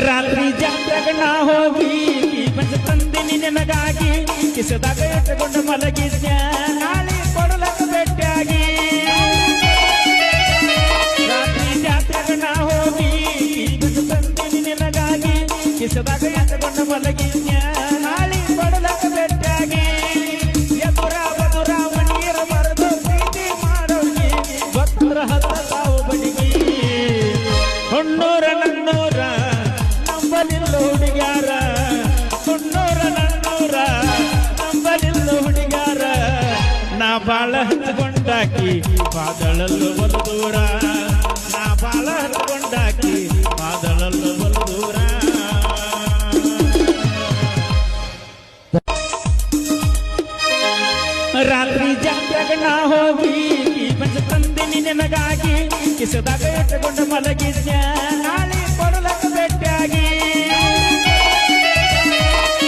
ರಾತ್ರಿ ಜಾತ್ರೆಗ ನಾ ಹೋಗಿ ಪಂಚ ತಂದಿನಿ ನಿನಗಾಗಿ ಕಿಸದಾಗ ಇಟ್ಟುಕೊಂಡು ಮಲಗಿದ್ಯ ನಾಳೆ ಕೊಡಲಕ್ಕ ಭೇಟಿಯಾಗಿ ರಾತ್ರಿ ಜಾತ್ರೆಗ ನಾ ಹೋಗಿ ಪಂಚ ತಂದಿನಿ ನಿನಗಾಗಿ ಕಿಸದಾಗ ಇಟ್ಟುಕೊಂಡು ಮಲಗಿದ್ಯ ನಾಳೆ ಕೊಡಲಕ್ಕ ಭೇಟಿಯಾಗಿ ಎದುರ ಬದುರ ಮನೀರ ಬರೆದು ಪ್ರೀತಿ ಮಾಡೋಗಿ ಭಕ್ತರ ಹತ್ತ ತಾವು ಬಡಿಗಿ ಹೊನ್ನೂರ ನನ್ನೂರ ನಂಬಲಿಲ್ಲ ಹುಡುಗ್ಯಾರ ಹೊನ್ನೂರ ನನ್ನೂರ ನಂಬಲಿಲ್ಲ ಹುಡುಗ್ಯಾರ ನಾ ಬಾಳ ಹತ್ಕೊಂಡಾಕಿ ಪಾದಳಲ್ಲು ಬಲು ದೂರ ನಾ ಬಾಳ ಹತ್ಕೊಂಡಾಕಿ ಪಾದಳಲ್ಲು ಬಲು ದೂರ ರಾತ್ರಿ ಜಾತ್ರೆಗ ನಾ ಹೋಗಿ ಪಂಚ ತಂದಿನಿ ನಿನಗಾಗಿ ಕಿಸದಾಗ ಇಟ್ಟುಕೊಂಡು ಮಲಗಿದ್ಯ ನಾಳೆ ಕೊಡಲಕ್ಕ ಭೇಟಿಯಾಗಿ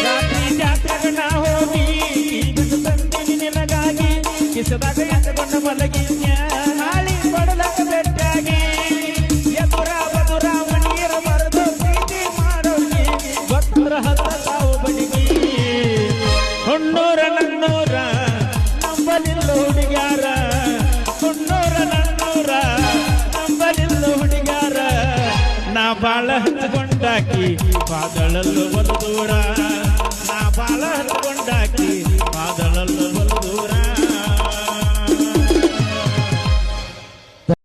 ರಾತ್ರಿ ಜಾತ್ರೆಗ ನಾ ಹೋಗಿ ಪಂಚ ತಂದಿನಿ ನಿನಗಾಗಿ ಕಿಸದಾಗ ಇಟ್ಟುಕೊಂಡು ಮಲಗಿದ್ಯ ನಾಳೆ ಕೊಡಲಕ್ಕ ಭೇಟಿಯಾಗಿ ಎದುರ ಬದುರ ಮನೀರ ಬರೆದು ಪ್ರೀತಿ ಮಾಡೋಗಿ ಭಕ್ತರ ಹತ್ತ ತಾವು ಬಡಿಗಿ ಹೊನ್ನೂರ ನನ್ನೂರ ನಂಬಲಿಲ್ಲ ಹುಡುಗ್ಯಾರ ಹೊನ್ನೂರ ನನ್ನೂರ ನಂಬಲಿಲ್ಲ ಹುಡುಗ್ಯಾರ ನಾ ಬಾಳ ಹತ್ಕೊಂಡಾಕಿ ಪಾದಳಲ್ಲು ಬಲು ದೂರ ನಾ ಬಾಳ ಹತ್ಕೊಂಡಾಕಿ ಪಾದಳಲ್ಲು